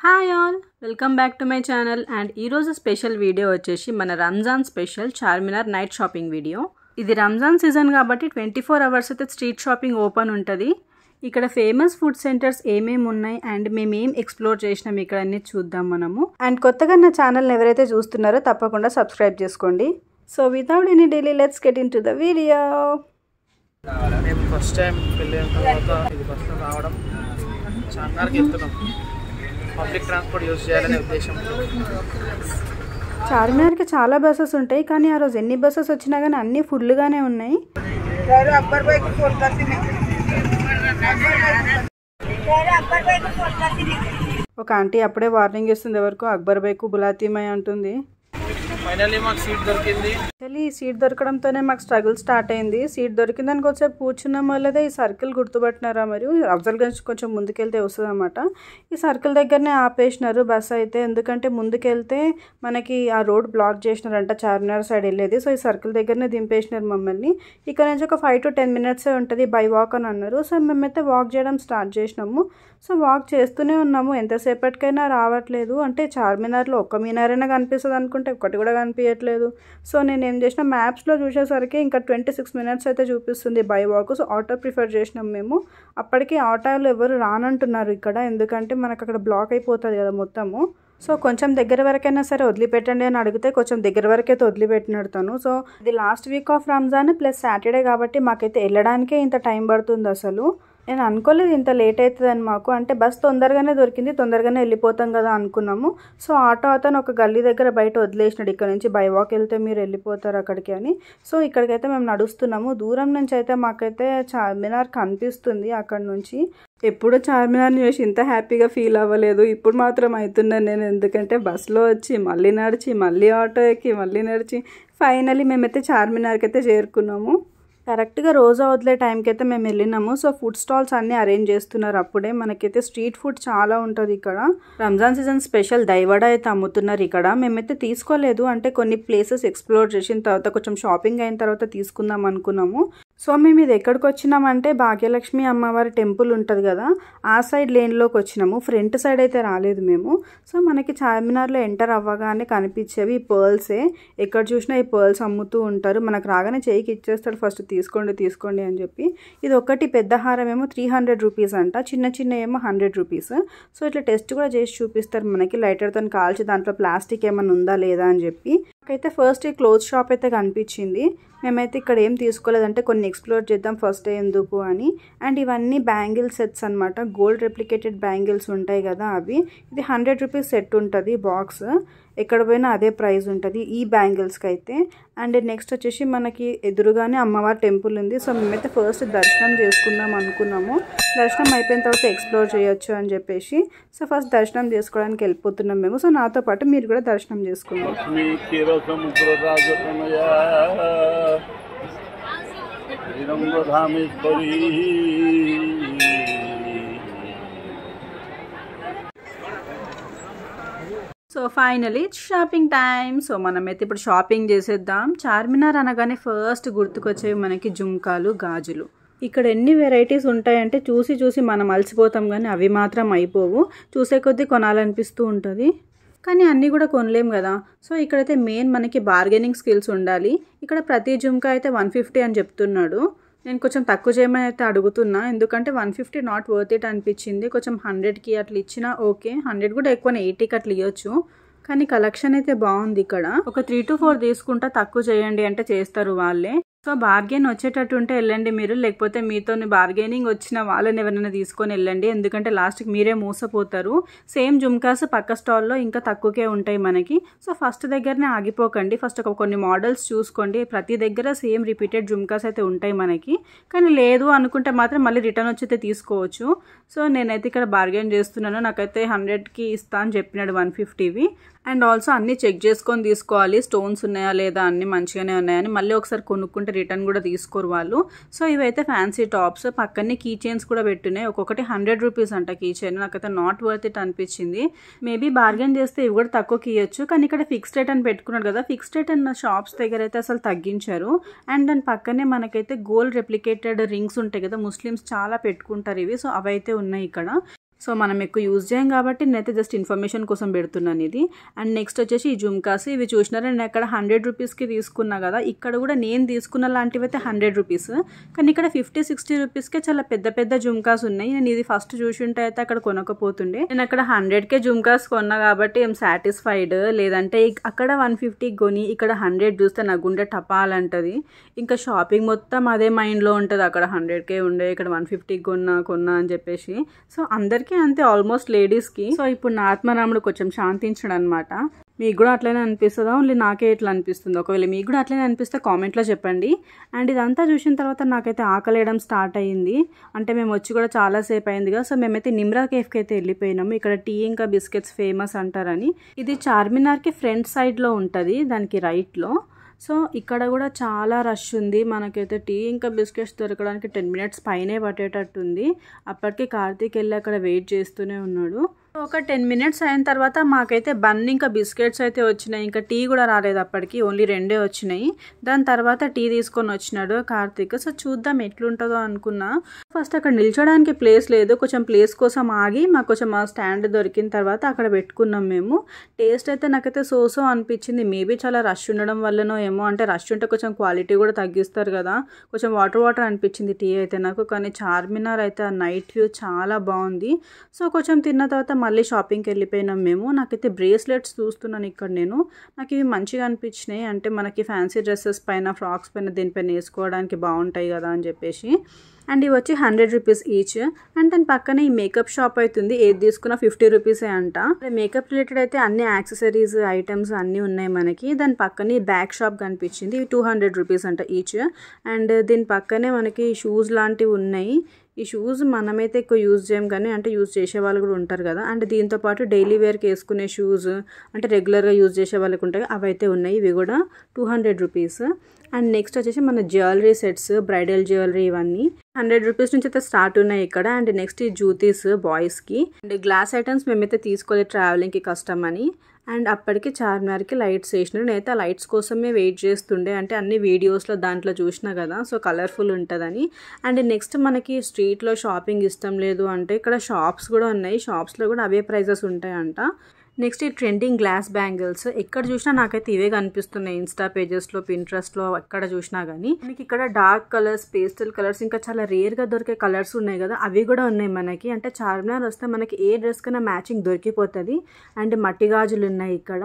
Hi all, welcome back to my channel. And ఈరోజు special video వచ్చేసి మన Ramzan special Charminar night shopping video. ఇది Ramzan season కాబట్టి 24 అవర్స్ అయితే స్ట్రీట్ షాపింగ్ ఓపెన్ ఉంటుంది. ఇక్కడ ఫేమస్ ఫుడ్ సెంటర్స్ ఏమేమి ఉన్నాయి అండ్ మేమేం ఎక్స్ప్లోర్ చేసినాం ఇక్కడ అన్ని చూద్దాం మనము. అండ్ కొత్తగా నా ఛానల్ని ఎవరైతే చూస్తున్నారో తప్పకుండా సబ్స్క్రైబ్ చేసుకోండి. So without any delay let's get in to the video. మేము ఫస్ట్ టైం వెళ్ళిన తర్వాత ఇది బస్లో రావడం చార్మినార్కి వెళ్తున్నాం. పబ్లిక్ ట్రాన్స్పోర్ట్ యూజ్ చేయాలనే ఉద్దేశంతో. చార్మినార్కి చాలా బస్సెస్ ఉంటాయి కానీ ఆ రోజు ఎన్ని బస్సెస్ వచ్చినా కానీ అన్నీ ఫుల్గానే ఉన్నాయి. ఒక ఆంటీ అప్పుడే వార్నింగ్ ఇస్తుంది ఎవరికో, అక్బర్ బైకు బులాతీమై అంటుంది. ఫైనల్లీ మాకు సీట్ దొరికింది. ఈ సీట్ దొరకడంతోనే మాకు స్ట్రగుల్ స్టార్ట్ అయింది. సీట్ దొరికిందానికి వచ్చేపు కూర్చున్నాం వల్లదే ఈ సర్కిల్ గుర్తుపట్టినారా మరియు అఫ్జల్గంజ్ కొంచెం ముందుకెళ్తే వస్తుంది అన్నమాట. ఈ సర్కిల్ దగ్గరనే ఆపేసినారు బస్ అయితే, ఎందుకంటే ముందుకెళ్తే మనకి ఆ రోడ్ బ్లాక్ చేసినారంట చార్మినార్ సైడ్ వెళ్ళేది. సో ఈ సర్కిల్ దగ్గరనే దింపేసినారు మమ్మల్ని. ఇక్కడ నుంచి ఒక 5 to 10 minutes ఉంటుంది బై వాక్ అని అన్నారు. సో మేమైతే వాక్ చేయడం స్టార్ట్ చేసినాము. సో వాక్ చేస్తూనే ఉన్నాము, ఎంతసేపటికైనా రావట్లేదు. అంటే చార్మినార్లో ఒక్క మీనారైనా కనిపిస్తుంది అనుకుంటే ఒక్కటి కూడా కనిపించట్లేదు. సో నేను ఏం చేసిన, మ్యాప్స్లో చూసేసరికి ఇంకా 26 minutes అయితే చూపిస్తుంది by walk. So auto prefer చేసినాం మేము. అప్పటికి ఆటోలు ఎవరు రానంటున్నారు ఇక్కడ, ఎందుకంటే మనకు అక్కడ బ్లాక్ అయిపోతుంది కదా మొత్తము. సో కొంచెం దగ్గర వరకైనా సరే వదిలిపెట్టండి అని అడిగితే కొంచెం దగ్గర వరకైతే వదిలిపెట్టినడతాను. సో ఇది last week off Ramzan plus Saturday కాబట్టి మాకైతే వెళ్ళడానికే ఇంత టైం పడుతుంది. అసలు నేను అనుకోలేదు ఇంత లేట్ అవుతుందని మాకు. అంటే బస్ తొందరగానే దొరికింది, తొందరగానే వెళ్ళిపోతాం కదా అనుకున్నాము. సో ఆటో అతను ఒక గల్లీ దగ్గర బయట వదిలేసినాడు, ఇక్కడ నుంచి బై వాక్ వెళ్తే మీరు వెళ్ళిపోతారు అక్కడికి అని. సో ఇక్కడికైతే మేము నడుస్తున్నాము. దూరం నుంచి అయితే మాకైతే చార్మినార్ కనిపిస్తుంది అక్కడ నుంచి. ఎప్పుడు చార్మినార్ని చూసి ఇంత హ్యాపీగా ఫీల్ అవ్వలేదు, ఇప్పుడు మాత్రం అవుతున్నాను నేను. ఎందుకంటే బస్సులో వచ్చి మళ్ళీ నడిచి మళ్ళీ ఆటో ఎక్కి మళ్ళీ నడిచి ఫైనలీ మేమైతే చార్మినార్కి అయితే చేరుకున్నాము. కరెక్ట్గా రోజా వదిలే టైంకి అయితే మేము వెళ్ళినాము. సో ఫుడ్ స్టాల్స్ అన్నీ అరేంజ్ చేస్తున్నారు అప్పుడే. మనకైతే స్ట్రీట్ ఫుడ్ చాలా ఉంటుంది ఇక్కడ. రంజాన్ సీజన్ స్పెషల్ దైవడ అయితే అమ్ముతున్నారు ఇక్కడ. మేమైతే తీసుకోలేదు, అంటే కొన్ని ప్లేసెస్ ఎక్స్ప్లోర్ చేసిన తర్వాత కొంచెం షాపింగ్ అయిన తర్వాత తీసుకుందాం అనుకున్నాము. సో మేము ఇది ఎక్కడికి వచ్చినామంటే భాగ్యలక్ష్మి అమ్మవారి టెంపుల్ ఉంటుంది కదా, ఆ సైడ్ లేన్లోకి వచ్చినాము. ఫ్రంట్ సైడ్ అయితే రాలేదు మేము. సో మనకి చార్మినార్లో ఎంటర్ అవ్వగానే కనిపించేవి ఈ పర్ల్సే. ఎక్కడ చూసినా ఈ పర్ల్స్ అమ్ముతూ ఉంటారు. మనకు రాగానే చేయికి ఇచ్చేస్తాడు, ఫస్ట్ తీసుకోండి తీసుకోండి అని చెప్పి. ఇది ఒకటి పెద్ద హారం ఏమో 300 rupees అంట, చిన్న చిన్న ఏమో 100 rupees. సో ఇట్లా టెస్ట్ కూడా చేసి చూపిస్తారు మనకి, లైటర్తో కాల్చి దాంట్లో ప్లాస్టిక్ ఏమైనా ఉందా లేదా అని చెప్పి. నాకైతే ఫస్ట్ ఈ క్లోత్ షాప్ అయితే కనిపించింది. మేమైతే ఇక్కడ ఏం తీసుకోలేదంటే కొన్ని ఎక్స్ప్లోర్ చేద్దాం ఫస్ట్ ఎందుకు అని. అండ్ ఇవన్నీ బ్యాంగిల్ సెట్స్ అనమాట, గోల్డ్ రెప్లికేటెడ్ బ్యాంగిల్స్ ఉంటాయి కదా అవి. ఇది 100 rupees సెట్ ఉంటుంది బాక్స్, ఎక్కడ పోయినా అదే ప్రైస్ ఉంటుంది ఈ బ్యాంగిల్స్కి అయితే. అండ్ నెక్స్ట్ వచ్చేసి మనకి ఎదురుగానే అమ్మవారి టెంపుల్ ఉంది. సో మేమైతే ఫస్ట్ దర్శనం చేసుకుందాం అనుకున్నాము. దర్శనం అయిపోయిన తర్వాత ఎక్స్ప్లోర్ చేయొచ్చు అని చెప్పేసి సో ఫస్ట్ దర్శనం చేసుకోవడానికి వెళ్ళిపోతున్నాం మేము. సో నాతో పాటు మీరు కూడా దర్శనం చేసుకోండి. So finally shopping time. So మనమైతే ఇప్పుడు షాపింగ్ చేసేద్దాం. చార్మినార్ అనగానే ఫస్ట్ గుర్తుకొచ్చేవి మనకి జుంకాలు, గాజులు. ఇక్కడ ఎన్ని వెరైటీస్ ఉంటాయంటే చూసి చూసి మనం అలసిపోతాం కానీ అవి మాత్రం అయిపోవు. చూసే కొద్దీ కొనాలనిపిస్తూ ఉంటుంది కానీ అన్నీ కూడా కొనలేం కదా. సో ఇక్కడైతే మెయిన్ మనకి బార్గెనింగ్ స్కిల్స్ ఉండాలి. ఇక్కడ ప్రతి జుంకా అయితే 150 అని చెప్తున్నాడు. నేను కొంచెం తక్కువ చేయమని అయితే అడుగుతున్నా, ఎందుకంటే 150 నాట్ వర్త్ ఇట్ అనిపించింది. కొంచెం 100కి అట్లా ఇచ్చినా ఓకే, 100 కూడా ఎక్కువ, 80కి అట్లా ఇవ్వచ్చు. కానీ కలెక్షన్ అయితే బాగుంది ఇక్కడ. ఒక 3 to 4 తీసుకుంటా, తక్కువ చేయండి అంటే చేస్తారు వాళ్ళే. సో బార్గెన్ వచ్చేటట్టు ఉంటే వెళ్ళండి మీరు, లేకపోతే మీతో బార్గెనింగ్ వచ్చిన వాళ్ళని ఎవరైనా తీసుకొని వెళ్ళండి, ఎందుకంటే లాస్ట్కి మీరే మోసపోతారు. సేమ్ జుమ్కాస్ పక్క స్టాల్లో ఇంకా తక్కువకే ఉంటాయి మనకి. సో ఫస్ట్ దగ్గరనే ఆగిపోకండి, ఫస్ట్ కొన్ని మోడల్స్ చూసుకోండి. ప్రతి దగ్గర సేమ్ రిపీటెడ్ జుమ్కాస్ అయితే ఉంటాయి మనకి. కానీ లేదు అనుకుంటే మాత్రం మళ్ళీ రిటర్న్ వచ్చి అయితే తీసుకోవచ్చు. సో నేనైతే ఇక్కడ బార్గెన్ చేస్తున్నాను. నాకైతే 100కి ఇస్తా అని చెప్పినాడు 150వి. అండ్ ఆల్సో అన్నీ చెక్ చేసుకొని తీసుకోవాలి, స్టోన్స్ ఉన్నాయా లేదా, అన్నీ మంచిగానే ఉన్నాయని. మళ్ళీ ఒకసారి కొనుక్కుంటే రిటర్న్ కూడా తీసుకోరు వాళ్ళు. సో ఇవైతే ఫ్యాన్సీ టాప్స్, పక్కనే కీ చైన్స్ కూడా పెట్టున్నాయి. ఒక్కొక్కటి 100 rupees అంట కీ చైన్. నాకైతే నాట్ వర్త్ ఇట్ అనిపించింది. మేబీ బార్గెన్ చేస్తే ఇవి కూడా తక్కువకి ఇవ్వచ్చు, కానీ ఇక్కడ ఫిక్స్డ్ రేట్ అని పెట్టుకున్నాడు కదా. ఫిక్స్డ్ రేట్ అన్న షాప్స్ దగ్గర అయితే అసలు తగ్గించారు. అండ్ దాని పక్కనే మనకైతే గోల్డ్ రెప్లికేటెడ్ రింగ్స్ ఉంటాయి కదా, ముస్లిమ్స్ చాలా పెట్టుకుంటారు ఇవి. సో అవైతే ఉన్నాయి ఇక్కడ. సో మనం ఎక్కువ యూజ్ చేయం కాబట్టి నేనైతే జస్ట్ ఇన్ఫర్మేషన్ కోసం పెడుతున్నాను ఇది. అండ్ నెక్స్ట్ వచ్చేసి ఈ జుమ్కాస్, ఇవి చూసినారా నేను అక్కడ 100 రూపీస్కి తీసుకున్నా కదా, ఇక్కడ కూడా నేను తీసుకున్న లాంటివి అయితే 100 రూపీస్, కానీ ఇక్కడ 50-60 రూపీస్కే చాలా పెద్ద పెద్ద జుమ్కాస్ ఉన్నాయి. నేను ఇది ఫస్ట్ చూసి ఉంటే అయితే అక్కడ కొనకపోతుండే. నేను అక్కడ 100కే జుమ్కాస్ కొన్నా కాబట్టి ఏం సాటిస్ఫైడ్, లేదంటే అక్కడ 150 కొని ఇక్కడ 100 చూస్తే నా గుండె టపాలంటది. ఇంకా షాపింగ్ మొత్తం అదే మైండ్లో ఉంటుంది, అక్కడ 100కే ఉండే ఇక్కడ 150 కొన్నా అని చెప్పేసి. సో అందరికీ అంతే, ఆల్మోస్ట్ లేడీస్కి. సో ఇప్పుడు నా ఆత్మరాముడు కొంచెం శాంతించడం అనమాట. మీకు కూడా అట్లనే అనిపిస్తుందా, ఓన్లీ నాకే ఇట్లా అనిపిస్తుంది? ఒకవేళ మీకు కూడా అట్లనే అనిపిస్తే కామెంట్లో చెప్పండి. అండ్ ఇదంతా చూసిన తర్వాత నాకైతే ఆకలి వేయడం స్టార్ట్ అయ్యింది. అంటే మేము వచ్చి కూడా చాలాసేపు అయిందిగా. సో మేమైతే నిమ్రా కేఫ్కి అయితే వెళ్ళిపోయినాము. ఇక్కడ టీ ఇంకా బిస్కెట్స్ ఫేమస్ అంటారని. ఇది చార్మినార్కి ఫ్రంట్ సైడ్లో ఉంటుంది, దానికి రైట్లో. సో ఇక్కడ కూడా చాలా రష్ ఉంది. మనకైతే టీ ఇంకా బిస్కెట్స్ దొరకడానికి 10 minutes పైనే పట్టేటట్టుంది. అప్పటికి కార్తీక్ వెళ్ళి అక్కడ వెయిట్ చేస్తూనే ఉన్నాడు. ఒక 10 minutes అయిన తర్వాత మాకైతే బన్ ఇంకా బిస్కెట్స్ అయితే వచ్చినాయి. ఇంకా టీ కూడా రాలేదు అప్పటికి, ఓన్లీ 2 వచ్చినాయి. దాని తర్వాత టీ తీసుకొని వచ్చినాడు కార్తీక్. సో చూద్దాం ఎట్లుంటుందో అనుకున్నా. ఫస్ట్ అక్కడ నిల్చోడానికి ప్లేస్ లేదు, కొంచెం ప్లేస్ కోసం ఆగి మాకు కొంచెం మా స్టాండ్ దొరికిన తర్వాత అక్కడ పెట్టుకున్నాం మేము. టేస్ట్ అయితే నాకైతే సో అనిపించింది. మేబీ చాలా రష్ ఉండడం వల్లనో ఏమో, అంటే రష్ ఉంటే కొంచెం క్వాలిటీ కూడా తగ్గిస్తారు కదా, కొంచెం వాటర్ అనిపించింది టీ అయితే నాకు. కానీ చార్మినార్ అయితే ఆ నైట్ వ్యూ చాలా బాగుంది. సో కొంచెం తిన్న తర్వాత మళ్ళీ షాపింగ్కి వెళ్ళిపోయినాం మేము. నాకైతే బ్రేస్లెట్స్ చూస్తున్నాను ఇక్కడ నేను, నాకు ఇవి మంచిగా అనిపించినాయి. అంటే మనకి ఫ్యాన్సీ డ్రెస్సెస్ పైన, ఫ్రాక్స్ పైన, దీనిపైన వేసుకోవడానికి బాగుంటాయి కదా అని చెప్పేసి. అండ్ ఇవి వచ్చి 100 రూపీస్ ఈచ్. అండ్ దాని పక్కనే ఈ మేకప్ షాప్ అవుతుంది, ఏది తీసుకున్నా 50 రూపీసే అంట. మేకప్ రిలేటెడ్ అయితే అన్ని యాక్సెసరీస్ ఐటమ్స్ అన్నీ ఉన్నాయి మనకి. దాని పక్కనే బ్యాగ్ షాప్ కనిపించింది, ఇవి 200 రూపీస్ అంట ఈచ్. అండ్ దీని పక్కనే మనకి షూస్ లాంటివి ఉన్నాయి. ఈ షూస్ మనమైతే ఎక్కువ యూజ్ చేయం కానీ, అంటే యూజ్ చేసే వాళ్ళు కూడా ఉంటారు కదా. అండ్ దీంతోపాటు డైలీ వేర్కి వేసుకునే షూస్, అంటే రెగ్యులర్గా యూజ్ చేసే వాళ్ళకి ఉంటాయి, అవి అయితే ఉన్నాయి. ఇవి కూడా 200 రూపీస్. అండ్ నెక్స్ట్ వచ్చేసి మన జ్యువెలరీ సెట్స్, బ్రైడల్ జ్యువెలరీ, ఇవన్నీ 100 రూపీస్ నుంచి అయితే స్టార్ట్ ఉన్నాయి ఇక్కడ. అండ్ నెక్స్ట్ ఈ జూతీస్ బాయ్స్కి. అండ్ గ్లాస్ ఐటమ్స్ మేమైతే తీసుకోలేదు ట్రావెలింగ్కి కష్టం అని. అండ్ అప్పటికి చార్మినార్కి లైట్స్ వేసినారు. నేనైతే ఆ లైట్స్ కోసమే వెయిట్ చేస్తుండే, అంటే అన్ని వీడియోస్లో దాంట్లో చూసినా కదా, సో కలర్ఫుల్ ఉంటుందని. అండ్ నెక్స్ట్ మనకి స్ట్రీట్లో షాపింగ్ ఇష్టం లేదు అంటే ఇక్కడ షాప్స్ కూడా ఉన్నాయి, షాప్స్లో కూడా అవే ప్రైజెస్ ఉంటాయంట. నెక్స్ట్ ఈ ట్రెండింగ్ గ్లాస్ బ్యాంగిల్స్, ఎక్కడ చూసినా నాకైతే ఇవే కనిపిస్తున్నాయి, ఇన్స్టా పేజెస్లో, పింట్రెస్ట్లో, ఎక్కడ చూసినా కానీ. మనకి ఇక్కడ డార్క్ కలర్స్, పేస్టల్ కలర్స్, ఇంకా చాలా రేర్గా దొరికే కలర్స్ ఉన్నాయి కదా, అవి కూడా ఉన్నాయి మనకి. అంటే చార్మినార్ వస్తే మనకి ఏ డ్రెస్ కన్నా మ్యాచింగ్ దొరికిపోతుంది. అండ్ మట్టి గాజులు ఉన్నాయి ఇక్కడ.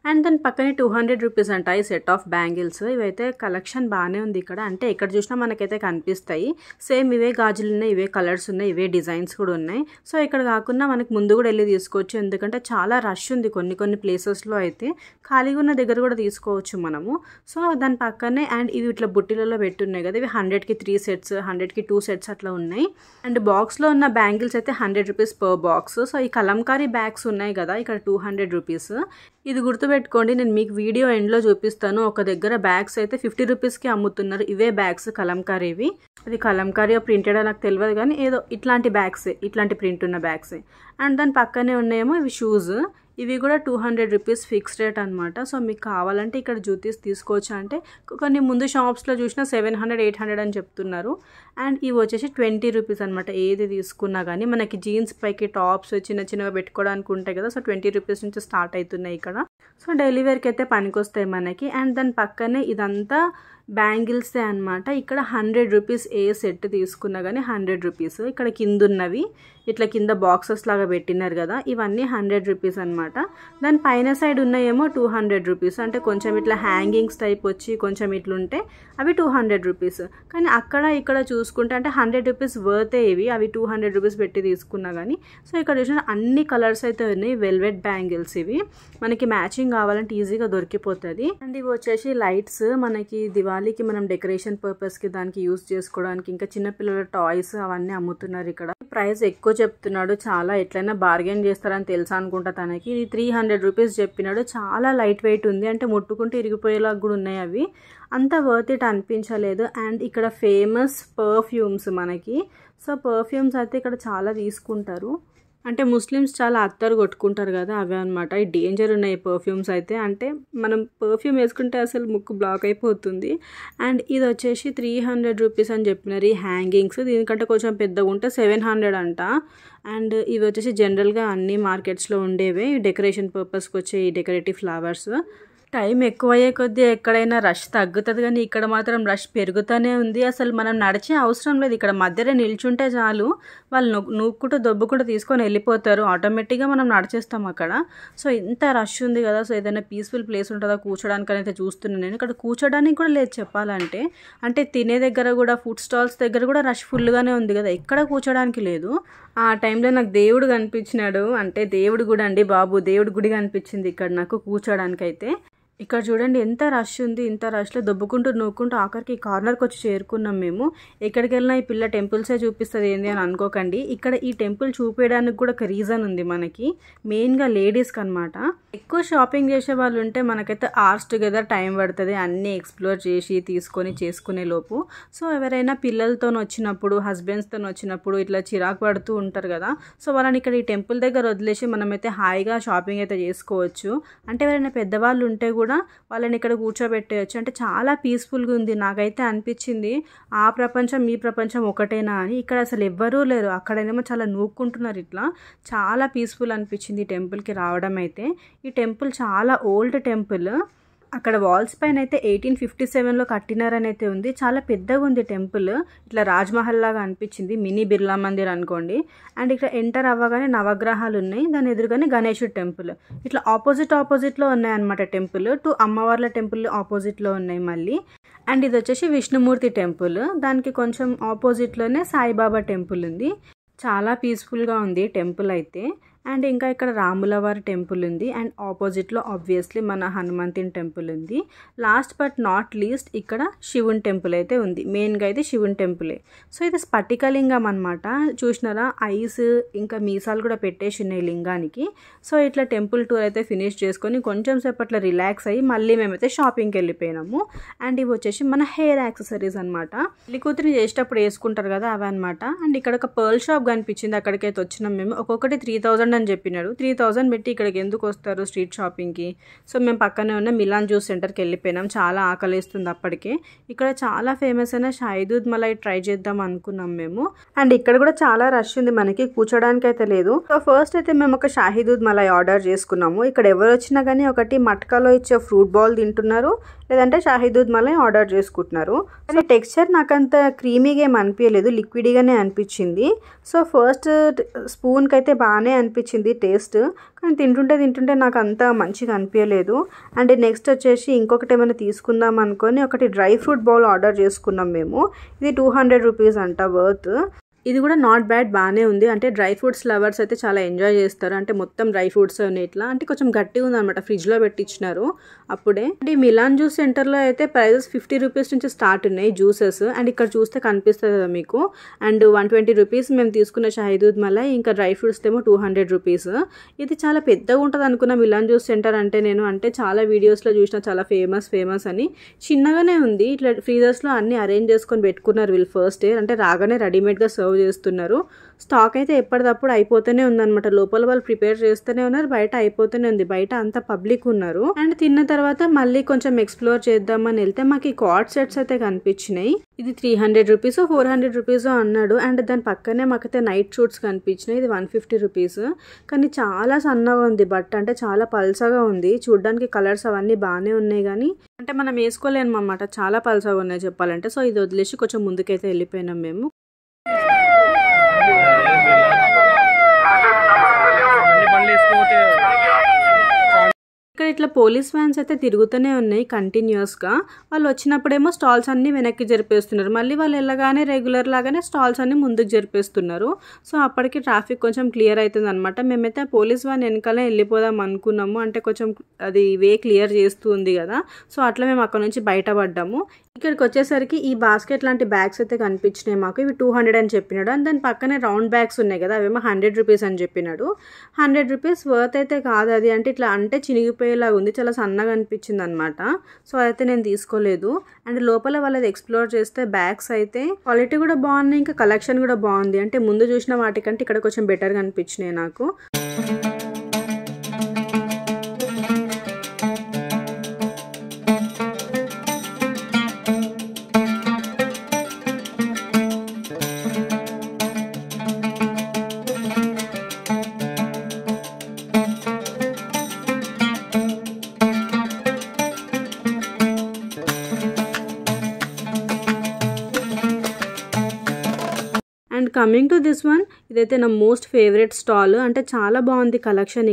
అండ్ దాని పక్కనే 200 రూపీస్ అంట ఈ సెట్ ఆఫ్ బ్యాంగిల్స్. ఇవైతే కలెక్షన్ బాగానే ఉంది ఇక్కడ, అంటే ఎక్కడ చూసినా మనకైతే కనిపిస్తాయి. సేమ్ ఇవే గాజులు ఉన్నాయి, ఇవే కలర్స్ ఉన్నాయి, ఇవే డిజైన్స్ కూడా ఉన్నాయి. సో ఇక్కడ కాకుండా మనకి ముందు కూడా వెళ్ళి తీసుకోవచ్చు, ఎందుకంటే చాలా రష్ ఉంది కొన్ని ప్లేసెస్లో. అయితే ఖాళీగా ఉన్న దగ్గర కూడా తీసుకోవచ్చు మనము. సో దాని పక్కనే అండ్ ఇవి ఇట్లా బుట్టిలలో పెట్టున్నాయి కదా, ఇవి 100కి 3 సెట్స్, 100కి 2 సెట్స్ అట్లా ఉన్నాయి. అండ్ బాక్స్లో ఉన్న బ్యాంగిల్స్ అయితే 100 రూపీస్ పర్ బాక్స్. సో ఈ కలంకారీ బ్యాగ్స్ ఉన్నాయి కదా, ఇక్కడ 200 రూపీస్. ఇది గుర్తుపెట్టుకోండి, నేను మీకు వీడియో ఎండ్లో చూపిస్తాను. ఒక దగ్గర బ్యాగ్స్ అయితే 50 రూపీస్కి అమ్ముతున్నారు, ఇవే బ్యాగ్స్ కలంకారీవి. అది కలంకారీ ప్రింటెడ్ నాకు తెలియదు కానీ ఏదో ఇట్లాంటి బ్యాగ్సే, ఇట్లాంటి ప్రింట్ ఉన్న బ్యాగ్సే. అండ్ దాని పక్కనే ఉన్నాయేమో ఇవి షూస్, ఇవి కూడా 200 రూపీస్ ఫిక్స్ రేట్ అనమాట. సో మీకు కావాలంటే ఇక్కడ జూతీస్ తీసుకోవచ్చు. అంటే కొన్ని ముందు షాప్స్లో చూసినా 700, 800 అని చెప్తున్నారు. అండ్ ఇవి వచ్చేసి 20 రూపీస్ అనమాట. ఏది తీసుకున్నా కానీ మనకి జీన్స్ పైకి టాప్స్ చిన్నగా పెట్టుకోవడానికి ఉంటాయి కదా, సో 20 రూపీస్ నుంచి స్టార్ట్ అవుతున్నాయి ఇక్కడ. సో డైలీ వేర్కి అయితే పనికొస్తాయి మనకి. అండ్ దాని పక్కనే ఇదంతా బ్యాంగిల్సే అనమాట. ఇక్కడ 100 రూపీస్ ఏ సెట్ తీసుకున్నా కానీ 100 రూపీస్. ఇక్కడ కింద ఉన్నవి ఇట్లా కింద బాక్సెస్ లాగా పెట్టినారు కదా, ఇవన్నీ 100 రూపీస్ అనమాట. దాని పైన సైడ్ ఉన్నాయేమో 200 రూపీస్. అంటే కొంచెం ఇట్లా హ్యాంగింగ్స్ టైప్ వచ్చి కొంచెం ఇట్లుంటే అవి 200 రూపీస్. కానీ అక్కడ ఇక్కడ చూసుకుంటే అంటే 100 రూపీస్ వర్తే ఇవి, అవి 200 రూపీస్ పెట్టి తీసుకున్నా కానీ. సో ఇక్కడ చూసిన అన్ని కలర్స్ అయితే ఉన్నాయి. వెల్వెట్ బ్యాంగిల్స్ ఇవి, మనకి మ్యాచింగ్ కావాలంటే ఈజీగా దొరికిపోతుంది. అండ్ ఇవి వచ్చేసి లైట్స్, మనకి దివాళీకి మనం డెకరేషన్ పర్పస్కి దానికి యూజ్ చేసుకోవడానికి, ఇంకా చిన్నపిల్లల టాయ్స్ అవన్నీ అమ్ముతున్నారు ఇక్కడ. ప్రైస్ ఎక్కువ చెప్తున్నాడు, చాలా ఎట్లయినా బార్గెన్ చేస్తారని తెలుసా అనుకుంటా తనకి. ఇది 300 రూపీస్ చెప్పినాడు. చాలా లైట్ వెయిట్ ఉంది, అంటే ముట్టుకుంటే ఇరిగిపోయేలాగా కూడా ఉన్నాయి అవి. అంత వర్త్ ఇట్ అనిపించలేదు. అండ్ ఇక్కడ ఫేమస్ పర్ఫ్యూమ్స్ మనకి. సో పర్ఫ్యూమ్స్ అయితే ఇక్కడ చాలా తీసుకుంటారు. అంటే ముస్లిమ్స్ చాలా అత్తరు కొట్టుకుంటారు కదా, అవే అనమాట. ఈ డేంజర్ ఉన్నాయి పర్ఫ్యూమ్స్ అయితే. అంటే మనం పర్ఫ్యూమ్ వేసుకుంటే అసలు ముక్కు బ్లాక్ అయిపోతుంది. అండ్ ఇది వచ్చేసి 300 రూపీస్ అని చెప్పినారు ఈ హ్యాంగింగ్స్. దీనికంటే కొంచెం పెద్దగా ఉంటే 700 అంట. అండ్ ఇవి వచ్చేసి జనరల్గా అన్ని మార్కెట్స్లో ఉండేవే, డెకరేషన్ పర్పస్కి వచ్చే ఈ డెకరేటివ్ ఫ్లవర్స్. టైం ఎక్కువ అయ్యే కొద్దీ ఎక్కడైనా రష్ తగ్గుతుంది, కానీ ఇక్కడ మాత్రం రష్ పెరుగుతూనే ఉంది. అసలు మనం నడిచే అవసరం లేదు, ఇక్కడ మధ్యలో నిల్చుంటే చాలు వాళ్ళు నూక్కుంటూ దొబ్బుకుంటూ తీసుకొని వెళ్ళిపోతారు. ఆటోమేటిక్గా మనం నడిచేస్తాం అక్కడ. సో ఇంత రష్ ఉంది కదా, సో ఏదైనా పీస్ఫుల్ ప్లేస్ ఉంటుందా కూర్చోడానికి అయితే చూస్తున్నాను నేను. ఇక్కడ కూర్చోడానికి కూడా లేదు చెప్పాలంటే. అంటే తినే దగ్గర కూడా, ఫుడ్ స్టాల్స్ దగ్గర కూడా రష్ ఫుల్గానే ఉంది కదా, ఎక్కడ కూర్చోడానికి లేదు. ఆ టైంలో నాకు దేవుడు కనిపించినాడు. అంటే దేవుడు గుడి అండి బాబు, దేవుడి గుడి కనిపించింది ఇక్కడ నాకు కూర్చోడానికి అయితే. ఇక్కడ చూడండి ఎంత రష్ ఉంది. ఇంత రష్లో దొబ్బుకుంటూ నూక్కుంటూ ఆఖరికి ఈ కార్నర్కి వచ్చి చేరుకున్నాం మేము. ఎక్కడికి వెళ్ళినా ఈ పిల్ల టెంపుల్సే చూపిస్తుంది ఏంది అని అనుకోకండి. ఇక్కడ ఈ టెంపుల్ చూపించడానికి కూడా ఒక రీజన్ ఉంది మనకి, మెయిన్గా లేడీస్కి అనమాట. ఎక్కువ షాపింగ్ చేసే వాళ్ళు ఉంటే మనకైతే అవర్స్ టుగెదర్ టైం పడుతుంది అన్నీ ఎక్స్ప్లోర్ చేసి తీసుకొని చేసుకునే లోపు. సో ఎవరైనా పిల్లలతో వచ్చినప్పుడు, హస్బెండ్స్తో వచ్చినప్పుడు ఇట్లా చిరాకు పడుతూ ఉంటారు కదా, సో వాళ్ళని ఇక్కడ ఈ టెంపుల్ దగ్గర వదిలేసి మనమైతే హాయిగా షాపింగ్ అయితే చేసుకోవచ్చు. అంటే ఎవరైనా పెద్దవాళ్ళు ఉంటే కూడా వాళ్ళని ఇక్కడ కూర్చోబెట్టేయచ్చు. అంటే చాలా పీస్ఫుల్గా ఉంది. నాకైతే అనిపించింది ఆ ప్రపంచం ఈ ప్రపంచం ఒకటేనా అని. ఇక్కడ అసలు ఎవ్వరూ లేరు, అక్కడేమో చాలా నూక్కుంటున్నారు. ఇట్లా చాలా పీస్ఫుల్ అనిపించింది ఈ టెంపుల్కి రావడం అయితే. ఈ టెంపుల్ చాలా ఓల్డ్ టెంపుల్. అక్కడ వాల్స్ పైన అయితే 1857లో కట్టినారని అయితే ఉంది. చాలా పెద్దగా ఉంది టెంపుల్, ఇట్లా రాజ్మహల్ లాగా అనిపించింది, మినీ బిర్లా మందిర్ అనుకోండి. అండ్ ఇక్కడ ఎంటర్ అవ్వగానే నవగ్రహాలు ఉన్నాయి, దాని ఎదురుగానే గణేశుడి టెంపుల్. ఇట్లా ఆపోజిట్లో ఉన్నాయన్నమాట టెంపుల్. 2 అమ్మవార్ల టెంపుల్ ఆపోజిట్లో ఉన్నాయి మళ్ళీ. అండ్ ఇది వచ్చేసి విష్ణుమూర్తి టెంపుల్, దానికి కొంచెం ఆపోజిట్లోనే సాయిబాబా టెంపుల్ ఉంది. చాలా పీస్ఫుల్గా ఉంది టెంపుల్ అయితే. అండ్ ఇంకా ఇక్కడ రాములవారి టెంపుల్ ఉంది. అండ్ ఆపోజిట్లో ఆబ్వియస్లీ మన హనుమంతుని టెంపుల్ ఉంది. లాస్ట్ బట్ నాట్ లీస్ట్ ఇక్కడ శివుని టెంపుల్ అయితే ఉంది. మెయిన్గా అయితే శివుని టెంపులే. సో ఇది స్ఫటికలింగం అనమాట. చూసినారా, ఐస్ ఇంకా మీసాలు కూడా పెట్టేసి ఉన్నాయి లింగానికి. సో ఇట్లా టెంపుల్ టూర్ అయితే ఫినిష్ చేసుకొని కొంచెం సేపట్లో రిలాక్స్ అయ్యి మళ్ళీ మేమైతే షాపింగ్కి వెళ్ళిపోయినాము. అండ్ ఇవి వచ్చేసి మన హెయిర్ యాక్సెసరీస్ అనమాట. పెళ్లి కూతురిని చేసేటప్పుడు వేసుకుంటారు కదా, అవి అనమాట. అండ్ ఇక్కడ ఒక పర్ల్ షాప్ కనిపించింది, అక్కడికైతే వచ్చినాం మేము. ఒక్కొక్కటి 3000 అని చెప్పినాడు. 3000 పెట్టి ఇక్కడికి ఎందుకు వస్తారు స్ట్రీట్ షాపింగ్కి. సో మేము పక్కనే ఉన్న మిలాన్ జ్యూస్ సెంటర్కి వెళ్ళిపోయినాం. చాలా ఆకలిస్తుంది అప్పటికే. ఇక్కడ చాలా ఫేమస్ అయిన షాహీ దూద్ మలై ట్రై చేద్దాం అనుకున్నాం మేము. అండ్ ఇక్కడ కూడా చాలా రష్ ఉంది, మనకి కూర్చోడానికి అయితే లేదు. సో ఫస్ట్ అయితే మేము ఒక షాహీ దూద్ మలై ఆర్డర్ చేసుకున్నాము. ఇక్కడ ఎవరు వచ్చినా కానీ ఒకటి మట్కాలో ఇచ్చే ఫ్రూట్ బాల్ తింటున్నారు, లేదంటే షాహీ దూద్ మలై ఆర్డర్ చేసుకుంటున్నారు. కానీ టెక్స్చర్ నాకంత క్రీమీగా ఏం అనిపించలేదు, లిక్విడ్గానే అనిపించింది. సో ఫస్ట్ స్పూన్కి అయితే బాగానే అనిపించింది టేస్ట్, కానీ తింటుంటే నాకు అంత మంచిగా అనిపించలేదు. అండ్ నెక్స్ట్ వచ్చేసి ఇంకొకటి ఏమైనా తీసుకుందాం అనుకొని ఒకటి డ్రై ఫ్రూట్ బౌల్ ఆర్డర్ చేసుకున్నాం మేము. ఇది 200 రూపీస్ అంట వర్త్. ఇది కూడా నాట్ బ్యాడ్, బాగానే ఉంది. అంటే డ్రై ఫ్రూట్స్ లవర్స్ అయితే చాలా ఎంజాయ్ చేస్తారు. అంటే మొత్తం డ్రై ఫ్రూట్స్ ఉన్నాయి ఇట్లా. అంటే కొంచెం గట్టిగా ఉంది అనమాట, ఫ్రిడ్జ్లో పెట్టించినారు అప్పుడే. అంటే ఈ మిలాన్ జ్యూస్ సెంటర్లో అయితే ప్రైజెస్ 50 రూపీస్ నుంచి స్టార్ట్ ఉన్నాయి జ్యూసెస్. అండ్ ఇక్కడ చూస్తే కనిపిస్తుంది కదా మీకు. అండ్ 120 రూపీస్ మేము తీసుకున్న షాహీ దూద్ మలై, ఇంకా డ్రై ఫ్రూట్స్ ఏమో 200 రూపీస్. ఇది చాలా పెద్దగా ఉంటుంది అనుకున్న మిలాన్ జ్యూస్ సెంటర్ అంటే నేను. అంటే చాలా వీడియోస్లో చూసిన, చాలా ఫేమస్ అని. చిన్నగానే ఉంది, ఇట్లా ఫ్రీజర్స్లో అన్ని అరేంజ్ చేసుకొని పెట్టుకున్నారు వీళ్ళు ఫస్ట్ డే. అంటే రాగానే రెడీమేడ్గా సర్వ్ చేస్తున్నారు. స్టాక్ అయితే ఎప్పటికప్పుడు అయిపోతూనే ఉందన్నమాట. లోపల వాళ్ళు ప్రిపేర్ చేస్తూనే ఉన్నారు, బయట అయిపోతూనే ఉంది. బయట అంతా పబ్లిక్ ఉన్నారు. అండ్ తిన్న తర్వాత మళ్ళీ కొంచెం ఎక్స్ప్లోర్ చేద్దామని వెళ్తే మాకు ఈ కార్డ్ సెట్స్ అయితే కనిపించినాయి. ఇది 300 రూపీస్ 400 రూపీస్ అన్నాడు. అండ్ దాని పక్కనే మాకైతే నైట్ షూట్స్ కనిపించినాయి. ఇది 150 రూపీస్. కానీ చాలా సన్నగా ఉంది బట్ట, అంటే చాలా పల్సగా ఉంది. చూడడానికి కలర్స్ అవన్నీ బాగానే ఉన్నాయి, కానీ అంటే మనం వేసుకోలేము అన్నమాట, చాలా పల్సగా ఉన్నాయి చెప్పాలంటే. సో ఇది వదిలేసి కొంచెం ముందుకైతే వెళ్ళిపోయినాం మేము. ఇక్కడ ఇట్లా పోలీస్ వ్యాన్స్ అయితే తిరుగుతూనే ఉన్నాయి కంటిన్యూస్గా. వాళ్ళు వచ్చినప్పుడేమో స్టాల్స్ అన్నీ వెనక్కి జరిపేస్తున్నారు, మళ్ళీ వాళ్ళు వెళ్ళగానే రెగ్యులర్ లాగానే స్టాల్స్ అన్నీ ముందుకు జరిపేస్తున్నారు. సో అప్పటికి ట్రాఫిక్ కొంచెం క్లియర్ అవుతుంది అనమాట. మేమైతే పోలీస్ వ్యాన్ వెనకాలే వెళ్ళిపోదాం అనుకున్నాము, అంటే కొంచెం అది వే క్లియర్ చేస్తూ ఉంది కదా. సో అట్లా మేము అక్కడ నుంచి బయటపడ్డాము. ఇక్కడికి వచ్చేసరికి ఈ బాస్కెట్ లాంటి బ్యాగ్స్ అయితే కనిపించినాయి మాకు. ఇవి 200 అని చెప్పినాడు. అండ్ దాని పక్కనే రౌండ్ బ్యాగ్స్ ఉన్నాయి కదా, అవేమో 100 రూపీస్ అని చెప్పినాడు. 100 రూపీస్ వర్త్ అయితే కాదు అది. అంటే ఇట్లా అంటే చినిగిపోయేలాగా ఉంది, చాలా సన్నగా అనిపించింది అనమాట. సో అయితే నేను తీసుకోలేదు. అండ్ లోపల వాళ్ళది ఎక్స్ప్లోర్ చేస్తే బ్యాగ్స్ అయితే క్వాలిటీ కూడా బాగున్నాయి, ఇంకా కలెక్షన్ కూడా బాగుంది. అంటే ముందు చూసిన వాటికంటే ఇక్కడ కొంచెం బెటర్గా అనిపించినాయి నాకు. And coming to this one, ఇదైతే నా మోస్ట్ ఫేవరెట్ స్టాల్. అంటే చాలా బాగుంది కలెక్షన్.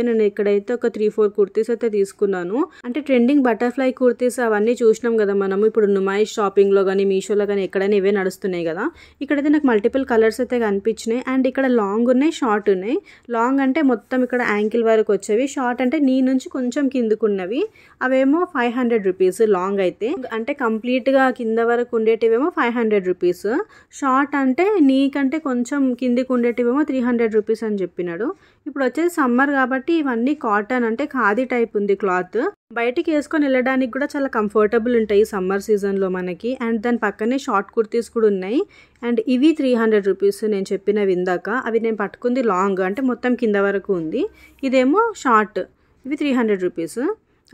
నేను ఇక్కడైతే ఒక 3-4 కుర్తీస్ అయితే తీసుకున్నాను. అంటే ట్రెండింగ్ బటర్ఫ్లై కుర్తీస్ అవన్నీ చూసినాం కదా మనము. ఇప్పుడు నుమాయిష్ షాపింగ్లో కానీ మీషోలో కానీ ఎక్కడైనా ఇవే నడుస్తున్నాయి కదా. ఇక్కడైతే నాకు మల్టిపుల్ కలర్స్ అయితే కనిపించినాయి. అండ్ ఇక్కడ లాంగ్ ఉన్నాయి, షార్ట్ ఉన్నాయి. లాంగ్ అంటే మొత్తం ఇక్కడ యాంకిల్ వరకు వచ్చేవి, షార్ట్ అంటే నీ నుంచి కొంచెం కిందకున్నవి. అవేమో 500 రూపీస్ లాంగ్ అయితే. అంటే కంప్లీట్గా కింద వరకు ఉండేటివేమో 500 రూపీస్. షార్ట్ అంటే నీకంటే కొంచెం కిందికి ఉండేటివేమో 300 రూపీస్ అని చెప్పినాడు. ఇప్పుడు వచ్చేసి సమ్మర్ కాబట్టి ఇవన్నీ కాటన్, అంటే ఖాదీ టైప్ ఉంది క్లాత్. బయటికి వేసుకొని వెళ్ళడానికి కూడా చాలా కంఫర్టబుల్ ఉంటాయి సమ్మర్ సీజన్లో మనకి. అండ్ దాని పక్కనే షార్ట్ కుర్తీస్ కూడా ఉన్నాయి. అండ్ ఇవి 300 రూపీస్ నేను చెప్పినవి ఇందాక. అవి నేను పట్టుకుంది లాంగ్, అంటే మొత్తం కింద వరకు ఉంది. ఇదేమో షార్ట్, ఇవి 300 రూపీస్.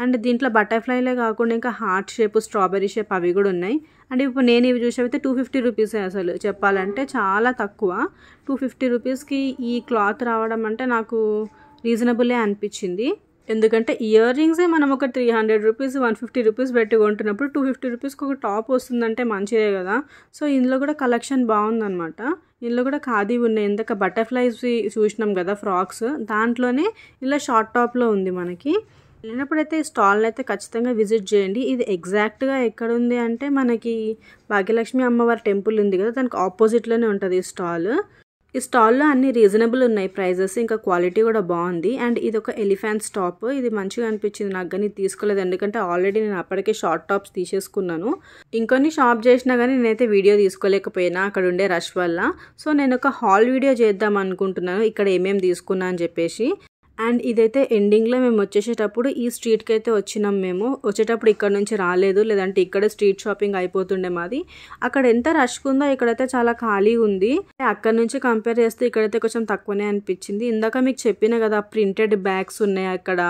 అండ్ దీంట్లో బటర్ఫ్లైలే కాకుండా ఇంకా హార్ట్ షేప్, స్ట్రాబెరీ షేప్ అవి కూడా ఉన్నాయి. అండ్ ఇప్పుడు నేను ఇవి చూసేవైతే 250 రూపీసే. అసలు చెప్పాలంటే చాలా తక్కువ. 250 రూపీస్కి ఈ క్లాత్ రావడం అంటే నాకు రీజనబులే అనిపించింది. ఎందుకంటే ఇయర్ రింగ్సే మనం ఒక 300 రూపీస్ 150 రూపీస్ పెట్టి కొంటున్నప్పుడు 250 రూపీస్కి ఒక టాప్ వస్తుందంటే మంచిదే కదా. సో ఇందులో కూడా కలెక్షన్ బాగుందన్నమాట. ఇందులో కూడా ఖాదీ ఉన్నాయి. ఇందాక బటర్ఫ్లైస్ చూసినాం కదా ఫ్రాక్స్, దాంట్లోనే ఇలా షార్ట్ టాప్లో ఉంది మనకి. వెళ్ళినప్పుడైతే ఈ స్టాల్ని అయితే ఖచ్చితంగా విజిట్ చేయండి. ఇది ఎగ్జాక్ట్గా ఎక్కడ ఉంది అంటే మనకి భాగ్యలక్ష్మి అమ్మవారి టెంపుల్ ఉంది కదా, దానికి ఆపోజిట్లోనే ఉంటుంది ఈ స్టాల్. ఈ స్టాల్లో అన్ని రీజనబుల్ ఉన్నాయి ప్రైజెస్, ఇంకా క్వాలిటీ కూడా బాగుంది. అండ్ ఇది ఒక ఎలిఫెంట్ టాప్, ఇది మంచిగా అనిపించింది నాకు, కానీ తీసుకోలేదు ఎందుకంటే ఆల్రెడీ నేను అప్పటికే షార్ట్ టాప్స్ తీసేసుకున్నాను. ఇంకొన్ని షాప్ చేసినా కానీ నేనైతే వీడియో తీసుకోలేకపోయినా అక్కడ ఉండే రష్ వల్ల. సో నేను ఒక హాల్ వీడియో చేద్దాం అనుకుంటున్నాను ఇక్కడ ఏమేమి తీసుకున్నా అని చెప్పేసి. అండ్ ఇదైతే ఎండింగ్లో మేము వచ్చేసేటప్పుడు ఈ స్ట్రీట్కి అయితే వచ్చినాం. మేము వచ్చేటప్పుడు ఇక్కడ నుంచి రాలేదు, లేదంటే ఇక్కడ స్ట్రీట్ షాపింగ్ అయిపోతుండే మాది. అక్కడ ఎంత రష్ ఉందో ఇక్కడైతే చాలా ఖాళీ ఉంది. అక్కడ నుంచి కంపేర్ చేస్తే ఇక్కడైతే కొంచెం తక్కువనే అనిపించింది. ఇందాక మీకు చెప్పిన కదా ప్రింటెడ్ బ్యాగ్స్ ఉన్నాయి అక్కడ,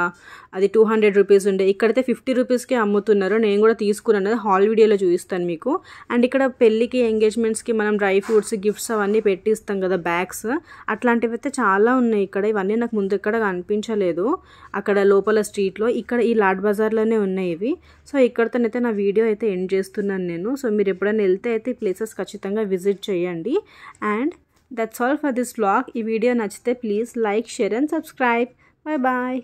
అది 200 రూపీస్ ఉండే. ఇక్కడైతే 50 రూపీస్కే అమ్ముతున్నారు. నేను కూడా తీసుకున్నాను, హాల్ వీడియోలో చూపిస్తాను మీకు. అండ్ ఇక్కడ పెళ్ళికి, ఎంగేజ్మెంట్స్కి మనం డ్రై ఫ్రూట్స్, గిఫ్ట్స్ అవన్నీ పెట్టిస్తాం కదా బ్యాగ్స్, అట్లాంటివి అయితే చాలా ఉన్నాయి ఇక్కడ. ఇవన్నీ నాకు ముందు ఎక్కడ అనిపించలేదు అక్కడ లోపల స్ట్రీట్లో. ఇక్కడ ఈ లాడ్ బజార్లోనే ఉన్నాయి ఇవి. సో ఇక్కడతోనైతే నా వీడియో అయితే ఎండ్ చేస్తున్నాను నేను. సో మీరు ఎప్పుడైనా వెళ్తే అయితే ఈ ప్లేసెస్ ఖచ్చితంగా విజిట్ చేయండి. And that's all for this vlog. ఈ వీడియో నచ్చితే please like, share and subscribe. Bye bye.